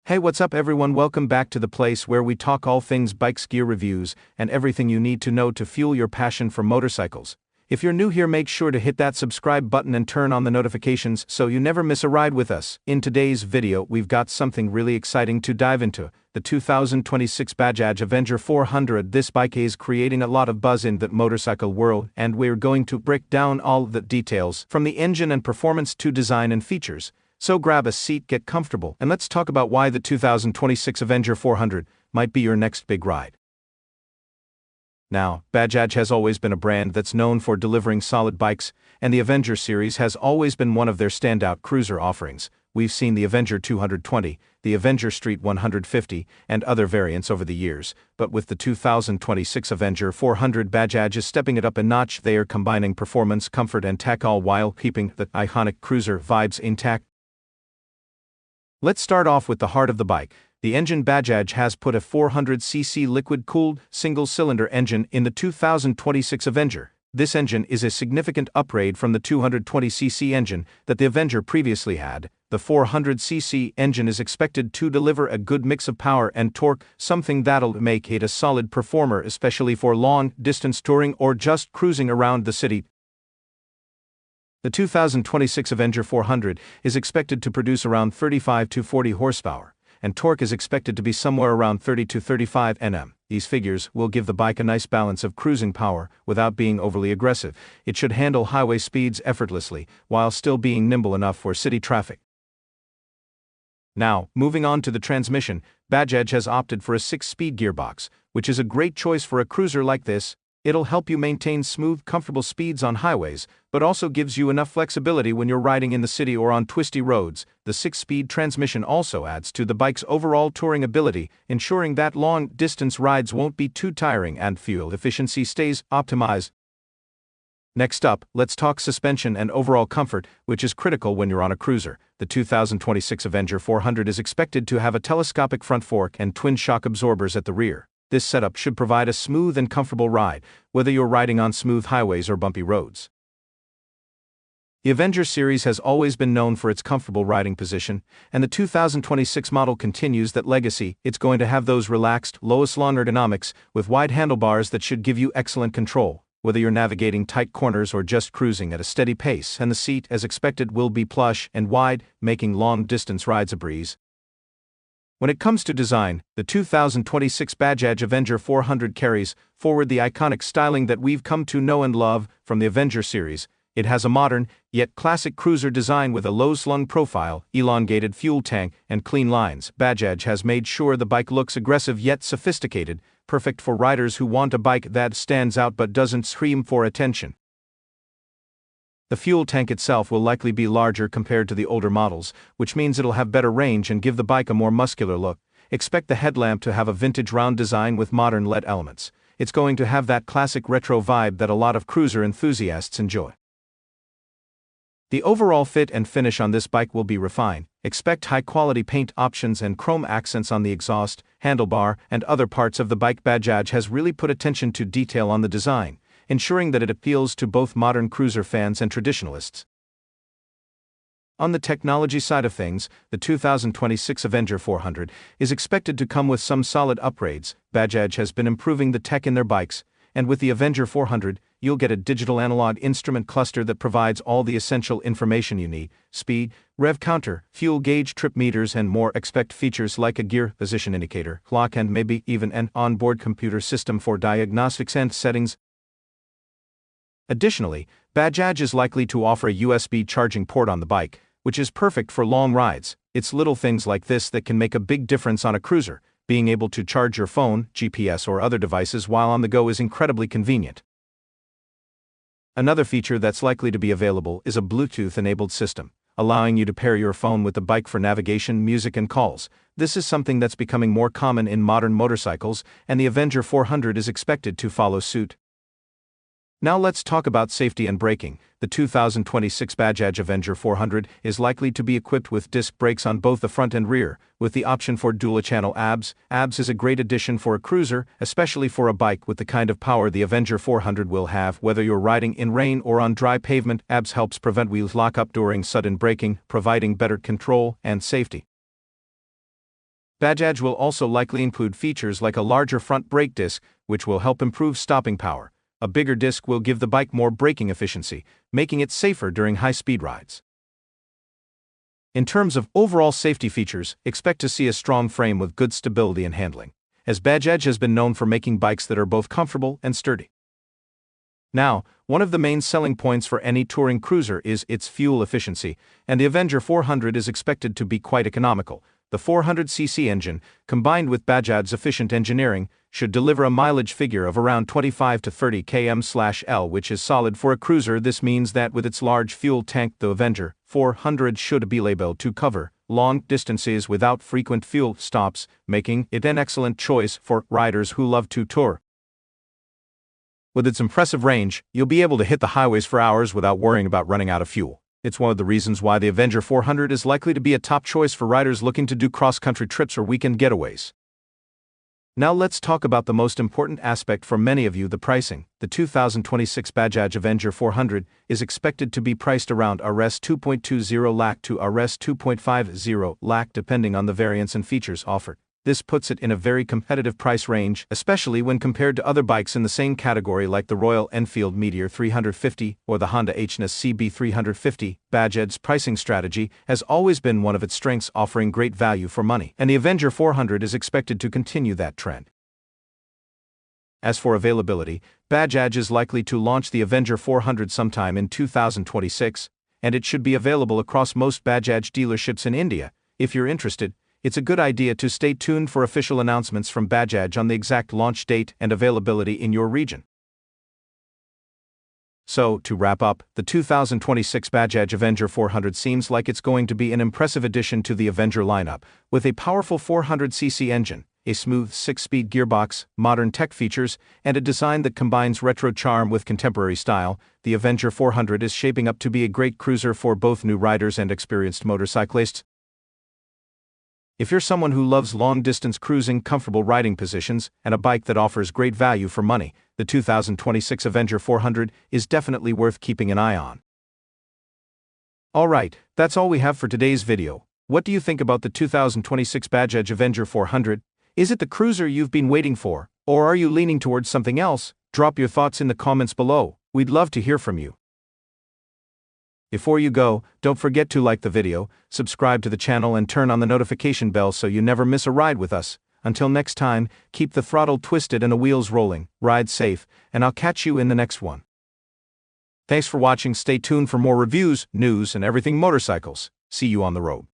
Hey, what's up everyone? Welcome back to the place where we talk all things bikes, gear reviews, and everything you need to know to fuel your passion for motorcycles. If you're new here, make sure to hit that subscribe button and turn on the notifications so you never miss a ride with us. In today's video, we've got something really exciting to dive into, the 2026 Bajaj Avenger 400. This bike is creating a lot of buzz in the motorcycle world, and we're going to break down all the details, from the engine and performance to design and features. So grab a seat, get comfortable, and let's talk about why the 2026 Avenger 400 might be your next big ride. Now, Bajaj has always been a brand that's known for delivering solid bikes, and the Avenger series has always been one of their standout cruiser offerings. We've seen the Avenger 220, the Avenger Street 150, and other variants over the years, but with the 2026 Avenger 400, Bajaj is stepping it up a notch. They are combining performance, comfort, and tech, all while keeping the iconic cruiser vibes intact. Let's start off with the heart of the bike. The engine. Bajaj has put a 400cc liquid-cooled, single-cylinder engine in the 2026 Avenger. This engine is a significant upgrade from the 220cc engine that the Avenger previously had. The 400cc engine is expected to deliver a good mix of power and torque, something that'll make it a solid performer, especially for long-distance touring or just cruising around the city. The 2026 Avenger 400 is expected to produce around 35 to 40 horsepower, and torque is expected to be somewhere around 30 to 35 Nm. These figures will give the bike a nice balance of cruising power without being overly aggressive. It should handle highway speeds effortlessly, while still being nimble enough for city traffic. Now, moving on to the transmission, Bajaj has opted for a 6-speed gearbox, which is a great choice for a cruiser like this. It'll help you maintain smooth, comfortable speeds on highways, but also gives you enough flexibility when you're riding in the city or on twisty roads. The 6-speed transmission also adds to the bike's overall touring ability, ensuring that long-distance rides won't be too tiring and fuel efficiency stays optimized. Next up, let's talk suspension and overall comfort, which is critical when you're on a cruiser. The 2026 Avenger 400 is expected to have a telescopic front fork and twin shock absorbers at the rear. This setup should provide a smooth and comfortable ride, whether you're riding on smooth highways or bumpy roads. The Avenger series has always been known for its comfortable riding position, and the 2026 model continues that legacy. It's going to have those relaxed, low-echelon ergonomics with wide handlebars that should give you excellent control, whether you're navigating tight corners or just cruising at a steady pace. And the seat, as expected, will be plush and wide, making long-distance rides a breeze. When it comes to design, the 2026 Bajaj Avenger 400 carries forward the iconic styling that we've come to know and love from the Avenger series. It has a modern, yet classic cruiser design with a low-slung profile, elongated fuel tank, and clean lines. Bajaj has made sure the bike looks aggressive yet sophisticated, perfect for riders who want a bike that stands out but doesn't scream for attention. The fuel tank itself will likely be larger compared to the older models, which means it'll have better range and give the bike a more muscular look. Expect the headlamp to have a vintage round design with modern LED elements. It's going to have that classic retro vibe that a lot of cruiser enthusiasts enjoy. The overall fit and finish on this bike will be refined. Expect high-quality paint options and chrome accents on the exhaust, handlebar, and other parts of the bike. Bajaj has really put attention to detail on the design, ensuring that it appeals to both modern cruiser fans and traditionalists. On the technology side of things, the 2026 Avenger 400 is expected to come with some solid upgrades. Bajaj has been improving the tech in their bikes, and with the Avenger 400, you'll get a digital analog instrument cluster that provides all the essential information you need: speed, rev counter, fuel gauge, trip meters, and more. Expect features like a gear position indicator, clock, and maybe even an onboard computer system for diagnostics and settings. Additionally, Bajaj is likely to offer a USB charging port on the bike, which is perfect for long rides. It's little things like this that can make a big difference on a cruiser. Being able to charge your phone, GPS, or other devices while on the go is incredibly convenient. Another feature that's likely to be available is a Bluetooth-enabled system, allowing you to pair your phone with the bike for navigation, music, and calls. This is something that's becoming more common in modern motorcycles, and the Avenger 400 is expected to follow suit. Now let's talk about safety and braking. The 2026 Bajaj Avenger 400 is likely to be equipped with disc brakes on both the front and rear, with the option for dual-channel ABS. ABS is a great addition for a cruiser, especially for a bike with the kind of power the Avenger 400 will have. Whether you're riding in rain or on dry pavement, ABS helps prevent wheels lock up during sudden braking, providing better control and safety. Bajaj will also likely include features like a larger front brake disc, which will help improve stopping power. A bigger disc will give the bike more braking efficiency, making it safer during high-speed rides. In terms of overall safety features, expect to see a strong frame with good stability and handling, as Bajaj has been known for making bikes that are both comfortable and sturdy. Now, one of the main selling points for any touring cruiser is its fuel efficiency, and the Avenger 400 is expected to be quite economical. The 400cc engine, combined with Bajaj's efficient engineering, should deliver a mileage figure of around 25 to 30 km/L, which is solid for a cruiser. This means that with its large fuel tank, the Avenger 400 should be able to cover long distances without frequent fuel stops, making it an excellent choice for riders who love to tour. With its impressive range, you'll be able to hit the highways for hours without worrying about running out of fuel. It's one of the reasons why the Avenger 400 is likely to be a top choice for riders looking to do cross-country trips or weekend getaways. Now let's talk about the most important aspect for many of you, the pricing. The 2026 Bajaj Avenger 400 is expected to be priced around Rs 2.20 lakh to Rs 2.50 lakh depending on the variants and features offered. This puts it in a very competitive price range, especially when compared to other bikes in the same category like the Royal Enfield Meteor 350 or the Honda HNS CB 350. Bajaj's pricing strategy has always been one of its strengths, offering great value for money, and the Avenger 400 is expected to continue that trend. As for availability, Bajaj is likely to launch the Avenger 400 sometime in 2026, and it should be available across most Bajaj dealerships in India. If you're interested, it's a good idea to stay tuned for official announcements from Bajaj on the exact launch date and availability in your region. So, to wrap up, the 2026 Bajaj Avenger 400 seems like it's going to be an impressive addition to the Avenger lineup, with a powerful 400cc engine, a smooth 6-speed gearbox, modern tech features, and a design that combines retro charm with contemporary style. The Avenger 400 is shaping up to be a great cruiser for both new riders and experienced motorcyclists. If you're someone who loves long-distance cruising, comfortable riding positions, and a bike that offers great value for money, the 2026 Avenger 400 is definitely worth keeping an eye on. Alright, that's all we have for today's video. What do you think about the 2026 Bajaj Avenger 400? Is it the cruiser you've been waiting for, or are you leaning towards something else? Drop your thoughts in the comments below. We'd love to hear from you. Before you go, don't forget to like the video, subscribe to the channel and turn on the notification bell so you never miss a ride with us. Until next time, keep the throttle twisted and the wheels rolling, ride safe, and I'll catch you in the next one. Thanks for watching. Stay tuned for more reviews, news, and everything motorcycles. See you on the road.